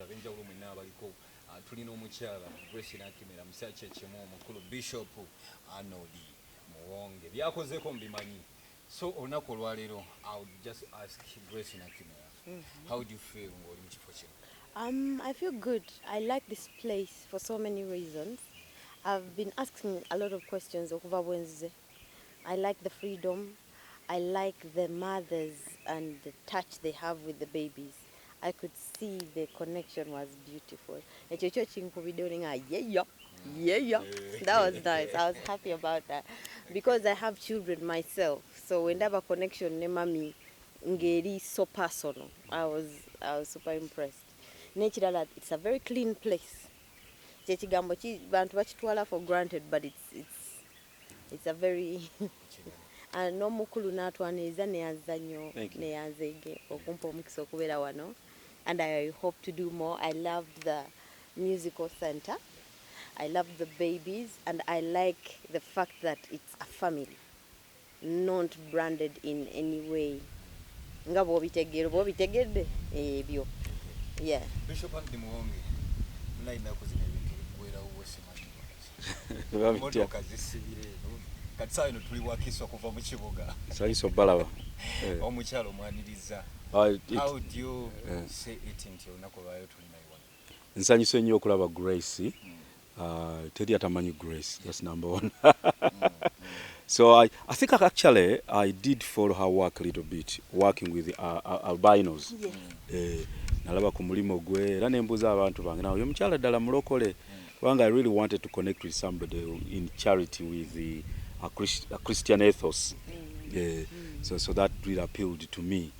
abenjawulo mwenna abaliko tulina omukyala Grace Nakimera musajja ekimu omukulu Bishop Arnold Muwonge byakozeeko mbimanyi. So olunaku olwaleero I would just ask Grace Nakimera, how do you feel ng'oli mu kifo kino? I feel good. I like this place for so many reasons. I've been asking a lot of questions okuva bwenzize. I like the freedom. I like the mothers and the touch they have with the babies. I could see the connection was beautiful. Ekyo kinkubidde nga yeah. That was nice. I was happy about that because I have children myself. So when I have a connection ne mami ngeri so personal, I was super impressed. Nekirala, it's a very clean place. Kyekigambo ki bantu bakitwala for granted, but it's a very and n'omukulu n'atwaniriza neyanza nnyo neyanzeege okumpa omukisa okubeera wano, and I hope to do more. I loved the musical center. I love the babies, and I like the fact that it's a family, not branded in any way. Nga bw'obitegedde ebyo. Yeah. Bishop Arnold Muwonge, mulaina kuzina ebintu bikuweerawo wesimanyi motoka zisibire kati ino tuli wakiswa kuva mu kibuga saiso balaba omukyalo omwaniriza. How do you say it nti olunaku lwayo tulina iwana? Nsanyuse nnyo okulaba Grace. Teri atamanyi Grace, that's number one. So I think actually I did follow her work a little bit, working with albinos. Nalaba ku mulimo gwe era nembuza abantu bange nawe omukyala ddala mulokole kubanga I really wanted to connect with somebody in charity with a Christian ethos. So that really appealed to me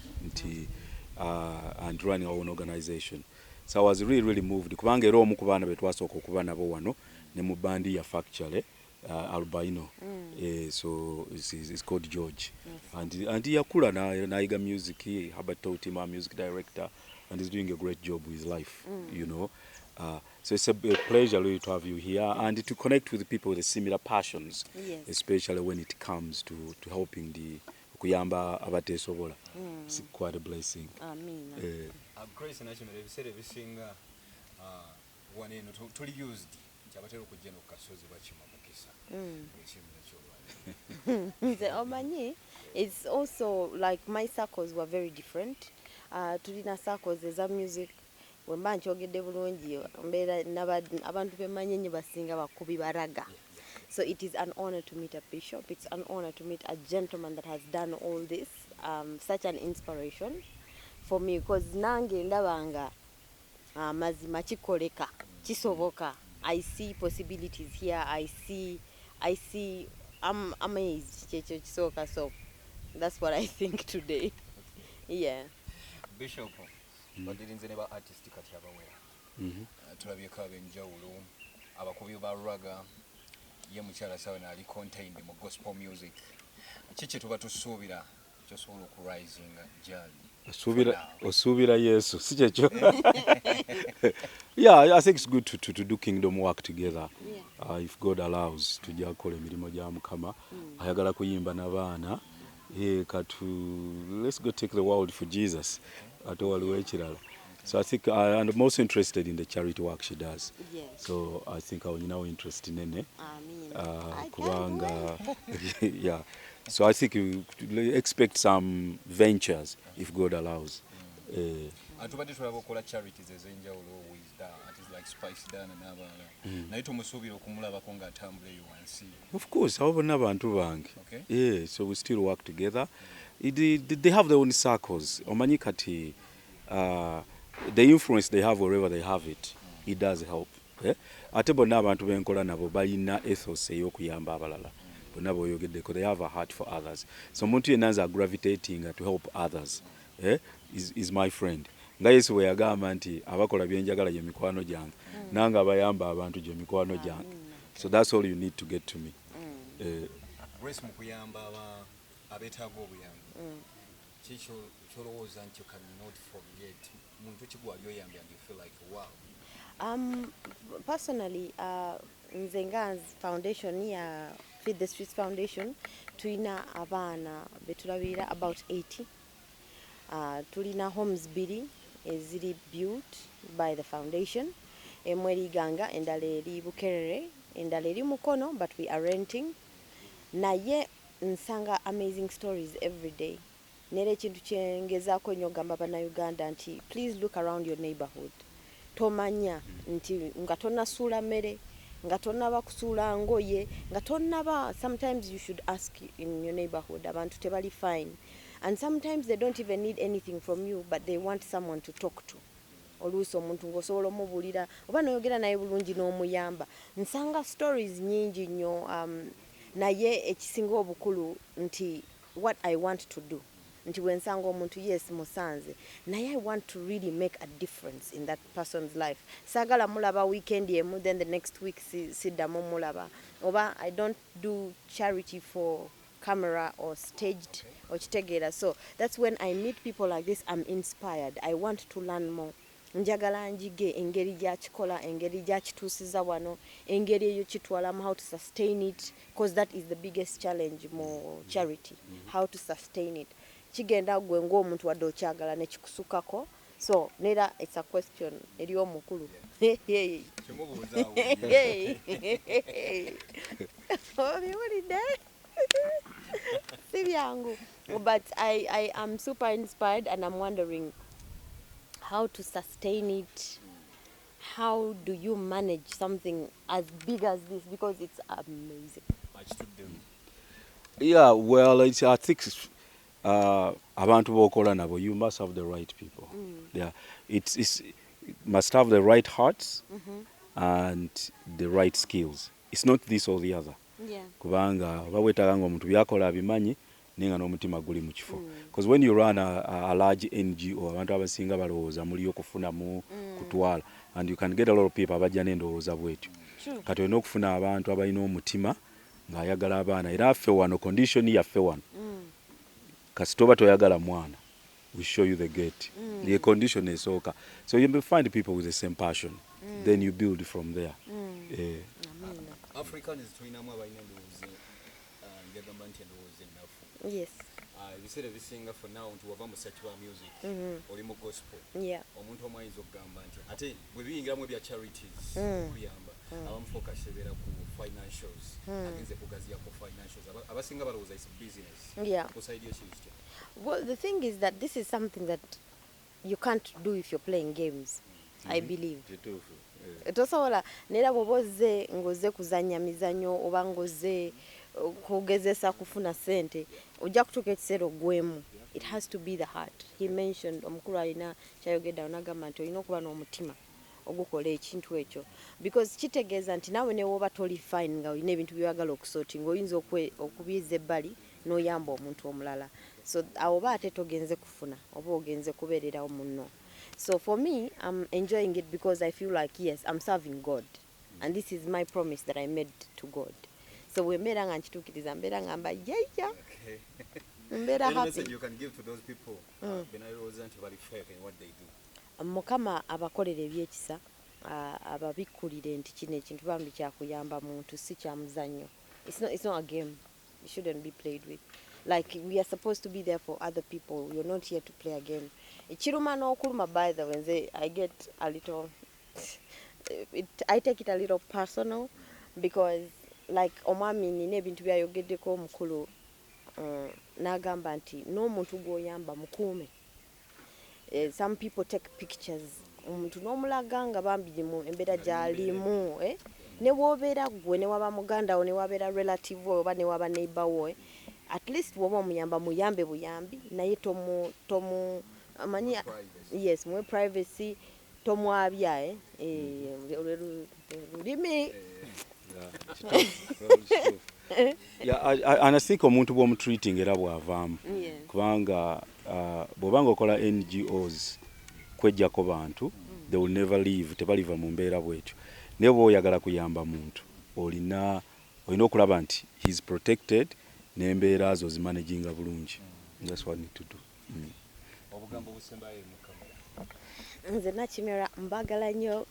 and running our own organization. So I was really moved kubanga era omu ku baana be twasooka okuba nabo wano ne mu bandi ya factually albino. So it's called George. And yakula nayiga music. Herbert taught him, our music director, and he's doing a great job with life, you know. So it's a pleasure really to have you here and to connect with people with similar passions, especially when it comes to helping the kuyamba abatesobola. It's quite a blessing. Amen. Grace Nakimera ebiseera ebisinga wano eno tuli used nti abatera okujja n'okukasozi bakima mukisa. Nze omanyi, it's also like my circles were very different. Tulina circles eza music. Wemba nkyogedde bulungi mbeera abantu bemanyi ennyo basinga bakubi baraga. So it is an honor to meet a bishop. It's an honor to meet a gentleman that has done all this. Such an inspiration for me because nange ndabanga mazima kikoleka kisoboka. I see possibilities here. I'm amazed. So that's what I think today. Yeah. Bishop, badirinze ne ba artist kati abawera. Tulabyeko ab'enjawulo, abakubi ba raga, ye mukyala sawe na ali contained mu gospel music. Kiki tuba tusuubira kyosobola okurising jali. Osuubira Yesu si kyekyo. Yeah, I think it's good to do kingdom work together. If God allows tujja kukola emirimu gya Mukama. Ayagala kuyimba n'abaana. Let's go take the world for Jesus. So I think I'm most interested in the charity work she does. Yes. So I think I will now interest in it. Kubanga, yeah. So I think you expect some ventures if God allows. Atubadde tulaba okola charities ez'enjawulo with that like Spice Dana n'abalala. Naye tumusuubira okumulabako ng'atambula eyo wansi. Of course, abo bonna abantu bange. Okay. Yeah, so we still work together. They have their own circles. Omanyi kati the influence they have wherever they have it does help. Ate bonna abantu benkola nabo balina ethos ey'okuyamba abalala. Bonna boyogeddeko, they have a heart for others. So omuntu yenna nze gravitating to help others is my friend. Nga Yesu bwe yagamba nti abakola byenjagala gye mikwano gyange nange abayamba abantu gye mikwano gyange. So that's all you need to get to me. Grace mu kuyamba abeetaaga obuyambi. Kiki kyolowooza nti you cannot forget muntu ki gw'alyoyambye and you feel like wow? Personally, nze nga foundation ya Feed the Streets Foundation tulina abaana betulabirira about 80. Tulina homes 2 eziri built by the foundation. Emu eri Ganga, endala eri Bukerere, endala eri Mukono, but we are renting. Naye nsanga amazing stories every day. Nere ekintu kyengezaako ennyo ogamba bannayuganda nti please look around your neighborhood. Tomanya nti nga tonnasuula mmere, nga tonnaba kusuula ngoye, nga tonnaba, sometimes you should ask in your neighborhood, abantu tebali fine. And sometimes they don't even need anything from you, but they want someone to talk to. Oluusi omuntu ng'osobola omubuulira oba n'oyogera naye bulungi n'omuyamba. Nsanga stories nyingi nnyo, naye ekisinga obukulu nti what I want to do. Nti wensanga omuntu yes musanze, naye I want to really make a difference in that person's life. Sagala mulaba weekend emu, then the next week siddamu mulaba. Oba I don't do charity for camera or staged or kitegeera. So that's when I meet people like this, I'm inspired. I want to learn more. Njagala njige engeri gyakikola, engeri gyakituusiza wano, engeri eyo kitwalamu, how to sustain it, because that is the biggest challenge mu charity, how to sustain it. Kigenda gwe ng'omuntu wadde okyagala ne kikusukako. So nera it's a question eri omukulu. But I am super inspired and I'm wondering how to sustain it. How do you manage something as big as this? Because it's amazing. Yeah, well, I think abantu bokola nabo, you must have the right people. Yeah, it must have the right hearts and the right skills. It's not this or the other. Yeah. Kubanga bawetaga ngo omuntu byakola abimanyi ninga n'omutima guli mu kifo. Because when you run a large NGO, abantu abasinga balowooza muli okufuna mu kutwala, and you can get a lot of people abajja n'endowooza bwetyo. Kati olina okufuna abantu abalina omutima ng'ayagala abaana, era affe wano condition yaffe wano kasitoba toyagala mwana, we show you the gate. The condition esooka. So you will find people with the same passion. Then you build from there. Africans tulinamu abalina endowooza njagamba nti endowooza ennafu. Yes. Ebiseera ebisinga for now nti wava mu secular music oli mu gospel. Yeah. Omuntu omu ayinza okugamba nti ate bwe biyingiramu ebya charities kuyamba abamu focus ebeera ku financials agenze kugaziya ku financials abasinga balowooza is business. Yeah. Kusaidia kitya? Well, the thing is that this is something that you can't do if you're playing games. I believe. Tosobola nera bwoboze ngoze kuzanya mizanyo oba ngoze kugezesa kufuna sente ojja kutuka ekiseera ogwemu. It has to be the heart. He mentioned omukulu alina kyayogedda onagamba nti olina okuba n'omutima ogukola ekintu ekyo, because kitegeeza nti naawe ne woba toli fine nga olina ebintu by'oyagala okusortinga oyinza okubiiza ebbali n'oyamba omuntu omulala. So awo ba ate togenze kufuna oba ogenze kubeererawo munno. So for me, I'm enjoying it because I feel like, yes, I'm serving God. And this is my promise that I made to God. So we made an antitukiriza mbera ngamba yeah. Mbera happy. Message you can give to those people when I wasn't very fair in what they do. Mukama abakolera ebyekisa ababikkulire nti kino ekintu bambi kyakuyamba muntu si kya muzannyo. It's not a game. It shouldn't be played with. Like we are supposed to be there for other people. You're not here to play a game. Chiruma no kuluma, by the way, I get a little I take it a little personal because like omwami nine bintu byayogeddeko omukulu nagamba nti n'omuntu gwoyamba mukuume. Some people take pictures omuntu n'omulaga nga bambi mu embeera gy'alimu ne wobeera gwe ne waba muganda wo ne wabeera relative wo oba ne waba neighbor wo at least woba omuyamba muyambe buyambi naye tomu amani yes mwe privacy tomwabya lulimi. Yeah, and I think omuntu bw'omutreating era bw'avaamu kubanga bw'obanga okola NGOs kwejjako bantu they will never leave, tebaliva mu mbeera bwetyo. Naye bwe oyagala kuyamba muntu olina okulaba nti he's protected n'embeera zo zimanaginga bulungi. That's what I need to do. Obugambo busembayo Mukamera. Nze Nakimera mbagala nnyo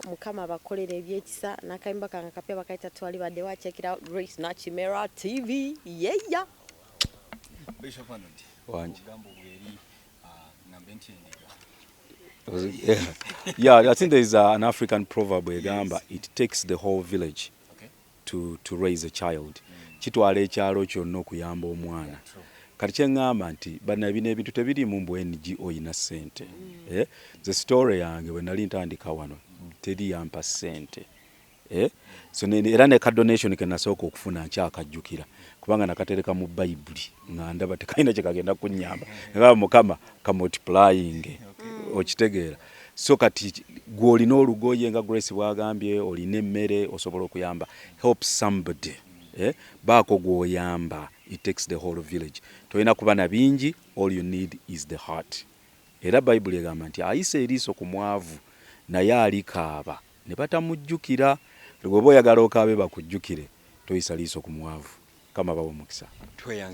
Mukama abakolera ebyekisa n'akayimba kange kapya bakaita twalibadde wa check it out Grace Nakimera TV. Yeah. Bishop Anodi. Wanje. Obugambo bweri nambe nti ndiga. Yeah, I think there is an African proverb egamba it takes the whole village to raise a child. Kitwala ekyalo kyonna okuyamba omwana. Kati kyeŋŋamba nti bana bino ebintu tebirimu mbu NGO ina ssente. The story yange bwe nali ntandika wano teri yampa ssente. So era ne ka donation ke nasooka okufuna nkyakajjukira kubanga nakatereka mu Bayibuli nga ndaba tekalina kye kagenda kunnyamba. Nga Mukama ka multiplying. Okitegeera. So kati gw'olina olugoye nga Grace bwagambye olina emmere osobola okuyamba. Help somebody. Baako gw'oyamba. It takes the whole village. Toyina kuba na bingi, all you need is the heart. Era Bayibuli egamba nti ayise eriiso ku mwavu naye alikaaba ne batamujjukira. Bw'oba oyagala okaabe bakujjukire toyisa liiso ku mwavu. Kama bawo mukisa.